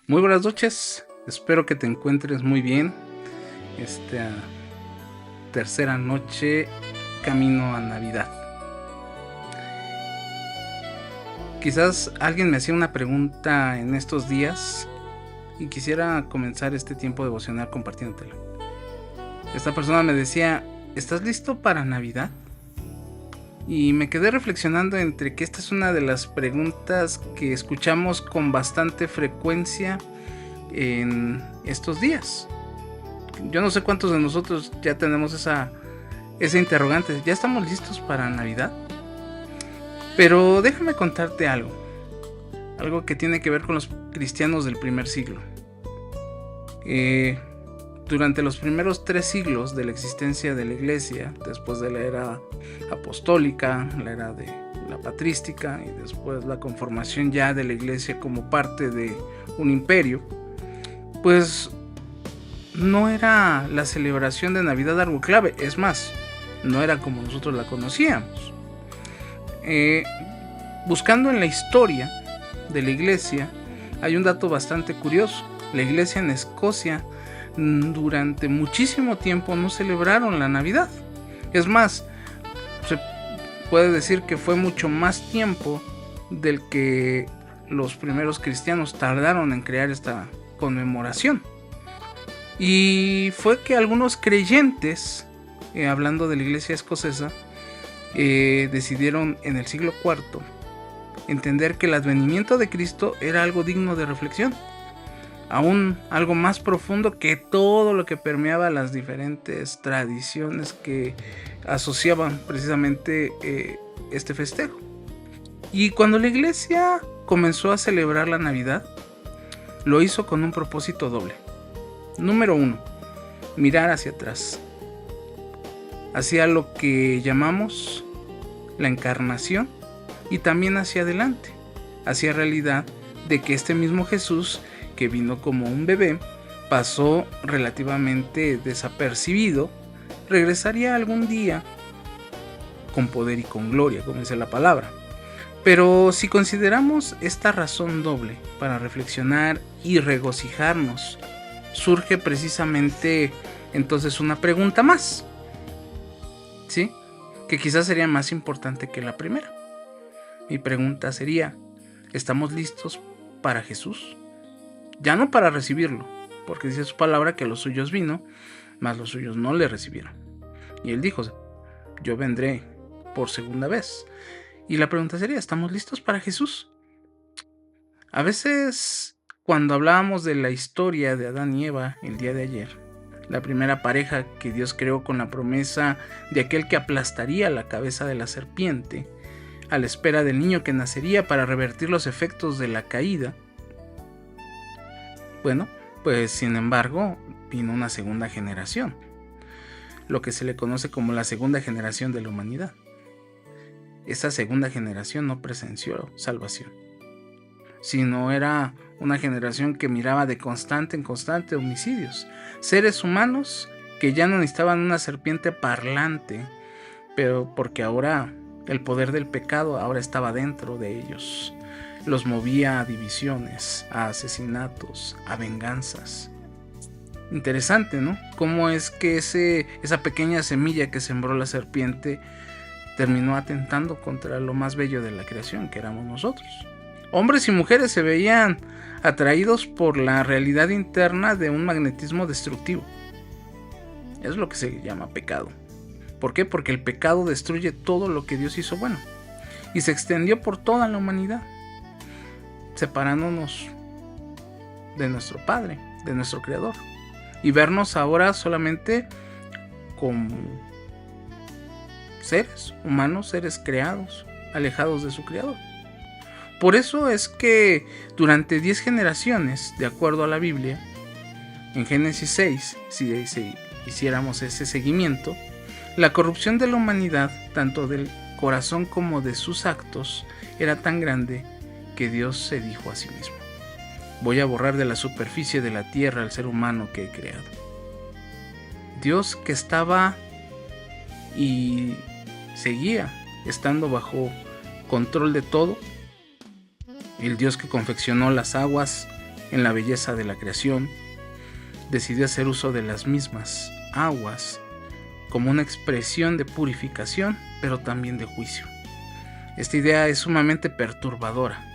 Muy buenas noches, espero que te encuentres muy bien. Esta tercera noche camino a Navidad. Quizás alguien me hacía una pregunta en estos días y quisiera comenzar este tiempo devocional compartiéndotelo. Esta persona me decía, ¿estás listo para Navidad? Y me quedé reflexionando entre que esta es una de las preguntas que escuchamos con bastante frecuencia en estos días. Yo no sé cuántos de nosotros ya tenemos esa interrogante. ¿Ya estamos listos para Navidad? Pero déjame contarte algo que tiene que ver con los cristianos del primer siglo. Durante los primeros 3 siglos de la existencia de la iglesia, después de la era apostólica, la era de la patrística y después la conformación ya de la iglesia como parte de un imperio, pues no era la celebración de Navidad algo clave. Es más, no era como nosotros la conocíamos. Buscando en la historia de la iglesia hay un dato bastante curioso. La iglesia en Escocia durante muchísimo tiempo no celebraron la Navidad. Es más, se puede decir que fue mucho más tiempo del que los primeros cristianos tardaron en crear esta conmemoración. Y fue que algunos creyentes, hablando de la iglesia escocesa, decidieron en el siglo IV entender que el advenimiento de Cristo era algo digno de reflexión, aún algo más profundo que todo lo que permeaba las diferentes tradiciones que asociaban precisamente este festejo. Y cuando la iglesia comenzó a celebrar la Navidad, lo hizo con un propósito doble. Número 1, mirar hacia atrás, hacia lo que llamamos la encarnación, y también hacia adelante, hacia la realidad de que este mismo Jesús, que vino como un bebé, pasó relativamente desapercibido, regresaría algún día con poder y con gloria, como dice la palabra. Pero si consideramos esta razón doble para reflexionar y regocijarnos, surge precisamente entonces una pregunta más, ¿sí? Que quizás sería más importante que la primera. Mi pregunta sería, ¿estamos listos para Jesús? Ya no para recibirlo, porque dice su palabra que a los suyos vino, mas los suyos no le recibieron. Y él dijo, yo vendré por segunda vez. Y la pregunta sería, ¿estamos listos para Jesús? A veces, cuando hablábamos de la historia de Adán y Eva el día de ayer, la primera pareja que Dios creó con la promesa de aquel que aplastaría la cabeza de la serpiente, a la espera del niño que nacería para revertir los efectos de la caída. Bueno, pues sin embargo, vino una segunda generación, lo que se le conoce como la segunda generación de la humanidad. Esa segunda generación no presenció salvación, sino era una generación que miraba de constante en constante homicidios, seres humanos que ya no necesitaban una serpiente parlante, pero porque ahora el poder del pecado ahora estaba dentro de ellos. Los movía a divisiones, a asesinatos, a venganzas. Interesante, ¿no? Cómo es que esa pequeña semilla que sembró la serpiente terminó atentando contra lo más bello de la creación, que éramos nosotros. Hombres y mujeres se veían atraídos por la realidad interna de un magnetismo destructivo. Es lo que se llama pecado. ¿Por qué? Porque el pecado destruye todo lo que Dios hizo bueno y se extendió por toda la humanidad, separándonos de nuestro Padre, de nuestro Creador, y vernos ahora solamente como seres humanos, seres creados, alejados de su Creador. Por eso es que durante 10 generaciones, de acuerdo a la Biblia, en Génesis 6, si hiciéramos ese seguimiento, la corrupción de la humanidad, tanto del corazón como de sus actos, era tan grande que Dios se dijo a sí mismo: voy a borrar de la superficie de la tierra al ser humano que he creado. Dios, que estaba y seguía estando bajo control de todo, el Dios que confeccionó las aguas en la belleza de la creación, decidió hacer uso de las mismas aguas como una expresión de purificación, pero también de juicio. Esta idea es sumamente perturbadora.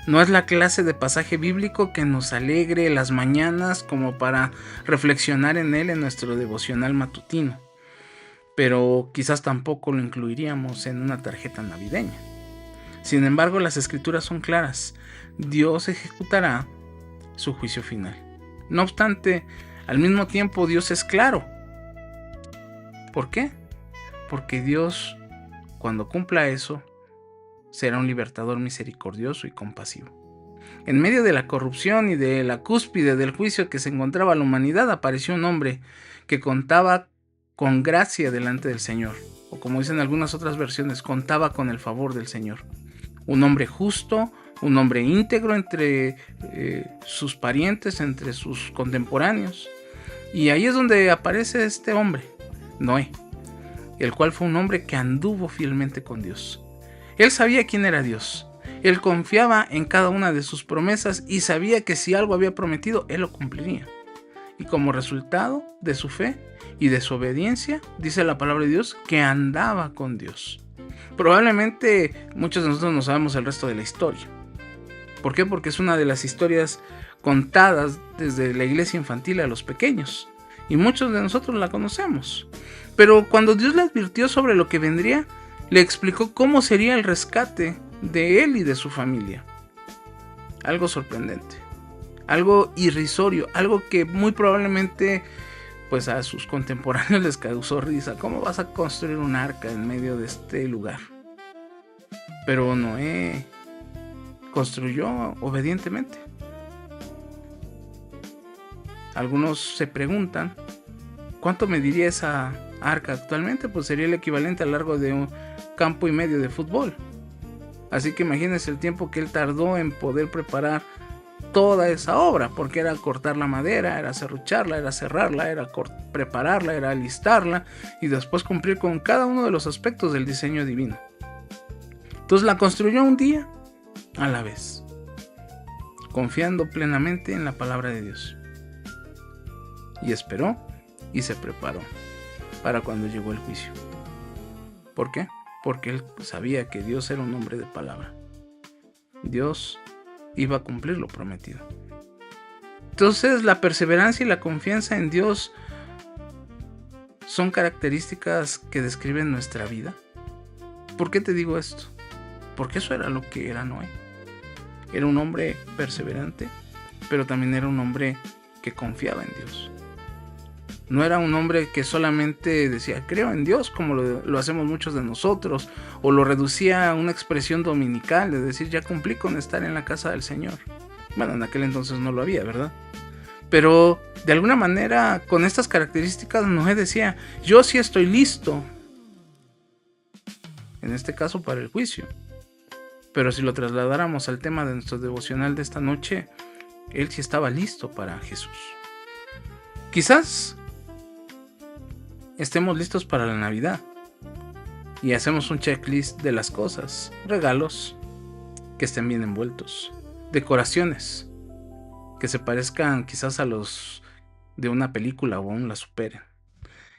No es la clase de pasaje bíblico que nos alegre las mañanas como para reflexionar en él en nuestro devocional matutino, pero quizás tampoco lo incluiríamos en una tarjeta navideña. Sin embargo, las escrituras son claras. Dios ejecutará su juicio final. No obstante, al mismo tiempo Dios es claro. ¿Por qué? Porque Dios, cuando cumpla eso, será un libertador misericordioso y compasivo. En medio de la corrupción y de la cúspide del juicio que se encontraba la humanidad, apareció un hombre que contaba con gracia delante del Señor, o como dicen algunas otras versiones, contaba con el favor del Señor. Un hombre justo, un hombre íntegro entre sus parientes, entre sus contemporáneos. Y ahí es donde aparece este hombre, Noé, el cual fue un hombre que anduvo fielmente con Dios. Él sabía quién era Dios. Él confiaba en cada una de sus promesas y sabía que si algo había prometido, Él lo cumpliría. Y como resultado de su fe y de su obediencia, dice la palabra de Dios, que andaba con Dios. Probablemente muchos de nosotros no sabemos el resto de la historia. ¿Por qué? Porque es una de las historias contadas desde la iglesia infantil a los pequeños. Y muchos de nosotros la conocemos. Pero cuando Dios le advirtió sobre lo que vendría, le explicó cómo sería el rescate de él y de su familia. Algo sorprendente, algo irrisorio, algo que muy probablemente pues a sus contemporáneos les causó risa. ¿Cómo vas a construir un arca en medio de este lugar? Pero Noé construyó obedientemente. Algunos se preguntan, ¿cuánto mediría esa arca actualmente? Pues sería el equivalente al largo de un campo y medio de fútbol. Así que imagínense el tiempo que él tardó en poder preparar toda esa obra, porque era cortar la madera, era serrucharla, era cerrarla, era prepararla, era alistarla y después cumplir con cada uno de los aspectos del diseño divino. Entonces la construyó un día a la vez, confiando plenamente en la palabra de Dios. Y esperó y se preparó para cuando llegó el juicio. ¿Por qué? Porque él sabía que Dios era un hombre de palabra. Dios iba a cumplir lo prometido. Entonces, la perseverancia y la confianza en Dios son características que describen nuestra vida. ¿Por qué te digo esto? Porque eso era lo que era Noé. Era un hombre perseverante, pero también era un hombre que confiaba en Dios. No era un hombre que solamente decía, creo en Dios, como lo hacemos muchos de nosotros, o lo reducía a una expresión dominical, de decir, ya cumplí con estar en la casa del Señor. Bueno, en aquel entonces no lo había, ¿verdad? Pero, de alguna manera, con estas características, Noé decía, yo sí estoy listo, en este caso para el juicio. Pero si lo trasladáramos al tema de nuestro devocional de esta noche, él sí estaba listo para Jesús. Quizás estemos listos para la Navidad y hacemos un checklist de las cosas, regalos que estén bien envueltos, decoraciones que se parezcan quizás a los de una película o aún la superen,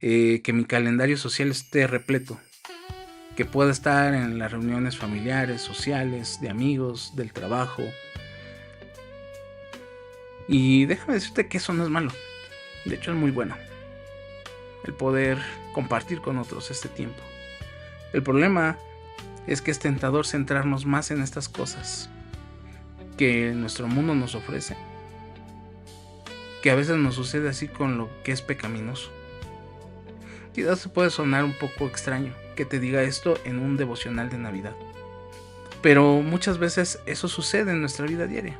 que mi calendario social esté repleto, que pueda estar en las reuniones familiares, sociales, de amigos, del trabajo. Y déjame decirte que eso no es malo, de hecho es muy bueno, el poder compartir con otros este tiempo. El problema es que es tentador centrarnos más en estas cosas que nuestro mundo nos ofrece, que a veces nos sucede así con lo que es pecaminoso. Quizás puede sonar un poco extraño que te diga esto en un devocional de Navidad, pero muchas veces eso sucede en nuestra vida diaria.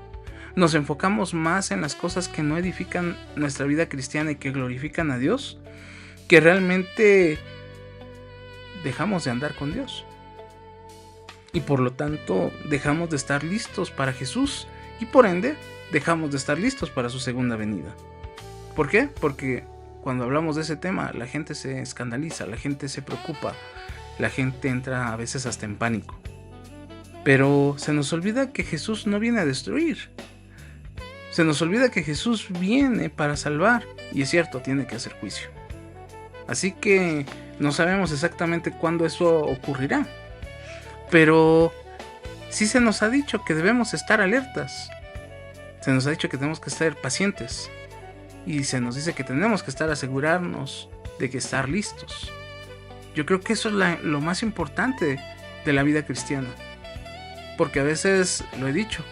Nos enfocamos más en las cosas que no edifican nuestra vida cristiana y que glorifican a Dios, que realmente dejamos de andar con Dios. Y por lo tanto dejamos de estar listos para Jesús y por ende dejamos de estar listos para su segunda venida. ¿Por qué? Porque cuando hablamos de ese tema la gente se escandaliza, la gente se preocupa, la gente entra a veces hasta en pánico. Pero se nos olvida que Jesús no viene a destruir. Se nos olvida que Jesús viene para salvar, y es cierto, tiene que hacer juicio. Así que no sabemos exactamente cuándo eso ocurrirá, pero sí se nos ha dicho que debemos estar alertas. Se nos ha dicho que tenemos que estar pacientes, y se nos dice que tenemos que asegurarnos de que estar listos. Yo creo que eso es lo más importante de la vida cristiana, porque a veces, lo he dicho,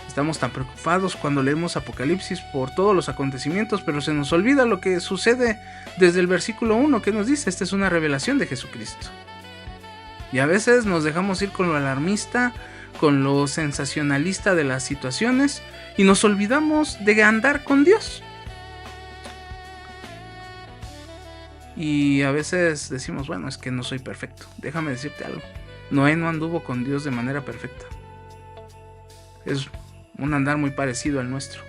estamos tan preocupados cuando leemos Apocalipsis por todos los acontecimientos, pero se nos olvida lo que sucede desde el versículo 1, que nos dice: esta es una revelación de Jesucristo. Y a veces nos dejamos ir con lo alarmista, con lo sensacionalista de las situaciones, y nos olvidamos de andar con Dios. Y a veces decimos: bueno, es que no soy perfecto. Déjame decirte algo: Noé no anduvo con Dios de manera perfecta. Es un andar muy parecido al nuestro.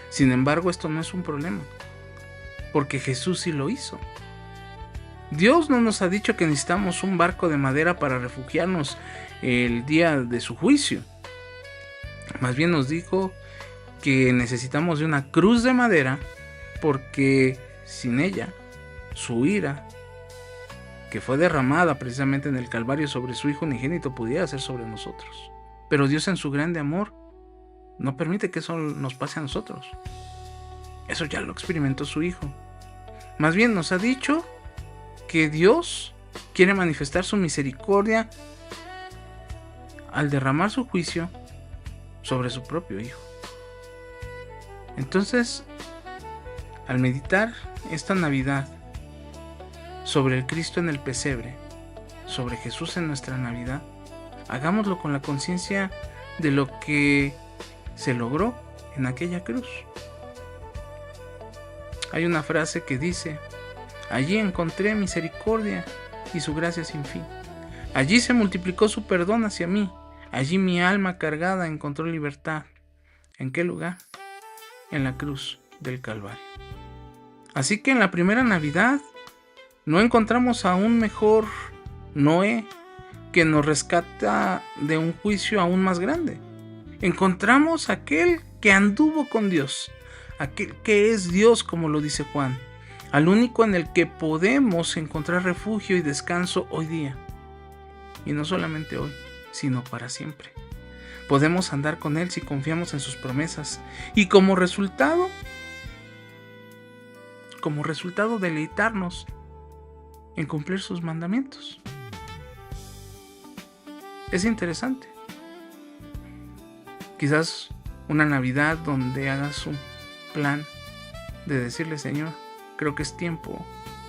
Sin embargo, esto no es un problema, porque Jesús sí lo hizo. Dios no nos ha dicho que necesitamos un barco de madera para refugiarnos el día de su juicio. Más bien nos dijo que necesitamos de una cruz de madera, porque sin ella, su ira, que fue derramada precisamente en el Calvario sobre su Hijo unigénito, pudiera ser sobre nosotros. Pero Dios, en su grande amor, no permite que eso nos pase a nosotros. Eso ya lo experimentó su Hijo. Más bien nos ha dicho que Dios quiere manifestar su misericordia al derramar su juicio sobre su propio Hijo. Entonces, al meditar esta Navidad sobre el Cristo en el pesebre, sobre Jesús en nuestra Navidad, hagámoslo con la conciencia de lo que se logró en aquella cruz. Hay una frase que dice: allí encontré misericordia y su gracia sin fin. Allí se multiplicó su perdón hacia mí. Allí mi alma cargada encontró libertad. ¿En qué lugar? En la cruz del Calvario. Así que en la primera Navidad no encontramos a un mejor Noé que nos rescata de un juicio aún más grande. Encontramos a aquel que anduvo con Dios, aquel que es Dios, como lo dice Juan, al único en el que podemos encontrar refugio y descanso hoy día. Y no solamente hoy, sino para siempre. Podemos andar con Él si confiamos en sus promesas, y como resultado deleitarnos en cumplir sus mandamientos. Es interesante. Quizás una Navidad donde hagas un plan de decirle: Señor, creo que es tiempo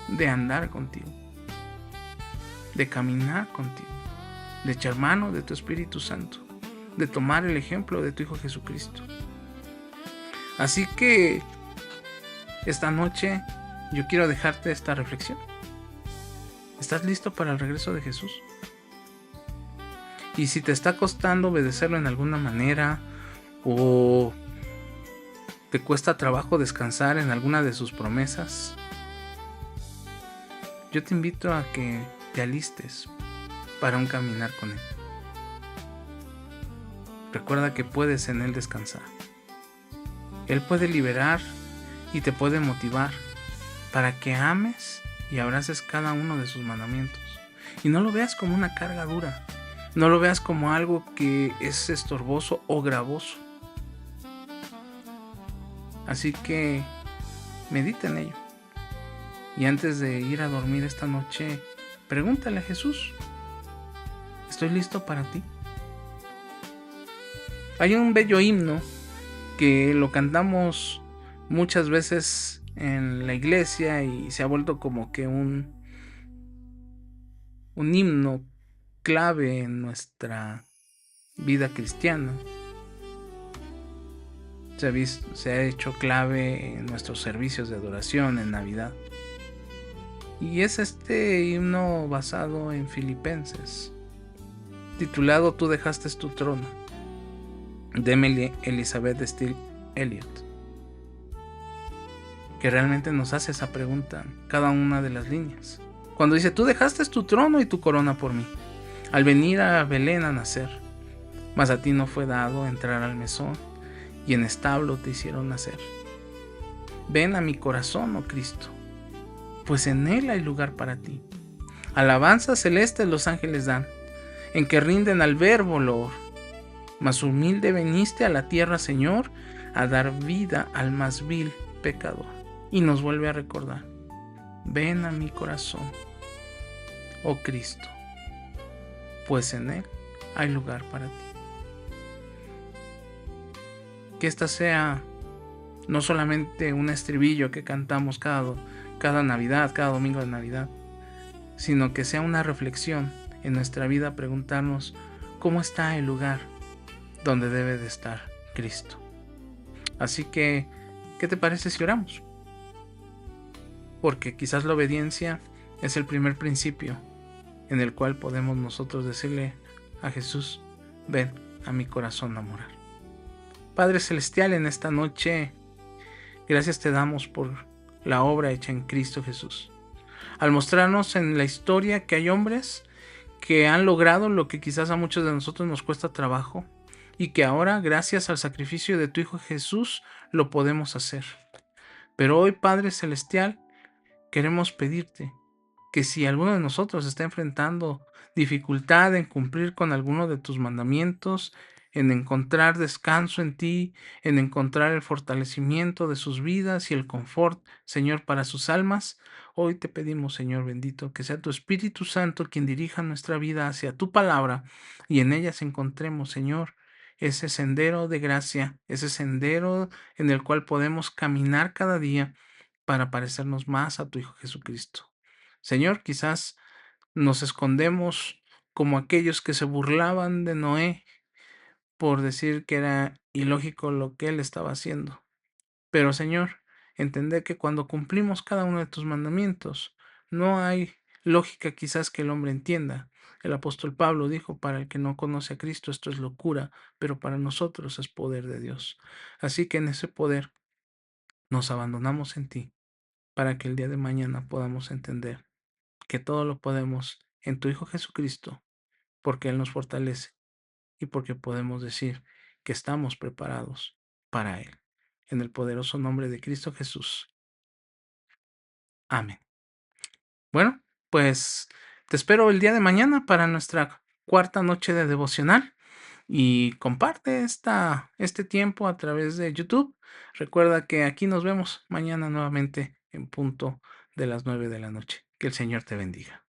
de andar contigo, de caminar contigo, de echar mano de tu Espíritu Santo, de tomar el ejemplo de tu Hijo Jesucristo. Así que esta noche yo quiero dejarte esta reflexión. ¿Estás listo para el regreso de Jesús? Y si te está costando obedecerlo en alguna manera, o te cuesta trabajo descansar en alguna de sus promesas, yo te invito a que te alistes para un caminar con Él. Recuerda que puedes en Él descansar. Él puede liberar y te puede motivar para que ames y abraces cada uno de sus mandamientos. Y no lo veas como una carga dura. No lo veas como algo que es estorboso o gravoso. Así que medita en ello. Y antes de ir a dormir esta noche, pregúntale a Jesús: ¿estoy listo para ti? Hay un bello himno que lo cantamos muchas veces en la iglesia y se ha vuelto como que un himno clave en nuestra vida cristiana. Se ha hecho clave en nuestros servicios de adoración en Navidad. Y es este himno basado en Filipenses, titulado Tú dejaste tu trono, de Emily Elizabeth Steele Elliott, que realmente nos hace esa pregunta cada una de las líneas. Cuando dice: tú dejaste tu trono y tu corona por mí, al venir a Belén a nacer, mas a ti no fue dado entrar al mesón, y en establo te hicieron nacer. Ven a mi corazón, oh Cristo, pues en él hay lugar para ti. Alabanzas celestes los ángeles dan, en que rinden al Verbo loor. Mas humilde veniste a la tierra, Señor, a dar vida al más vil pecador. Y nos vuelve a recordar, ven a mi corazón, oh Cristo, pues en él hay lugar para ti. Que esta sea no solamente un estribillo que cantamos cada Navidad, cada domingo de Navidad, sino que sea una reflexión en nuestra vida, preguntarnos cómo está el lugar donde debe de estar Cristo. Así que, ¿qué te parece si oramos? Porque quizás la obediencia es el primer principio en el cual podemos nosotros decirle a Jesús, ven a mi corazón a morar. Padre Celestial, en esta noche, gracias te damos por la obra hecha en Cristo Jesús. Al mostrarnos en la historia que hay hombres que han logrado lo que quizás a muchos de nosotros nos cuesta trabajo y que ahora, gracias al sacrificio de tu Hijo Jesús, lo podemos hacer. Pero hoy, Padre Celestial, queremos pedirte que si alguno de nosotros está enfrentando dificultad en cumplir con alguno de tus mandamientos, en encontrar descanso en ti, en encontrar el fortalecimiento de sus vidas y el confort, Señor, para sus almas, hoy te pedimos, Señor bendito, que sea tu Espíritu Santo quien dirija nuestra vida hacia tu palabra y en ellas encontremos, Señor, ese sendero de gracia, ese sendero en el cual podemos caminar cada día para parecernos más a tu Hijo Jesucristo. Señor, quizás nos escondemos como aquellos que se burlaban de Noé por decir que era ilógico lo que él estaba haciendo. Pero Señor, entender que cuando cumplimos cada uno de tus mandamientos, no hay lógica quizás que el hombre entienda. El apóstol Pablo dijo, para el que no conoce a Cristo esto es locura, pero para nosotros es poder de Dios. Así que en ese poder nos abandonamos en ti, para que el día de mañana podamos entender que todo lo podemos en tu Hijo Jesucristo, porque Él nos fortalece y porque podemos decir que estamos preparados para Él. En el poderoso nombre de Cristo Jesús. Amén. Bueno, pues te espero el día de mañana para nuestra cuarta noche de devocional y comparte este tiempo a través de YouTube. Recuerda que aquí nos vemos mañana nuevamente en punto de las 9 de la noche. Que el Señor te bendiga.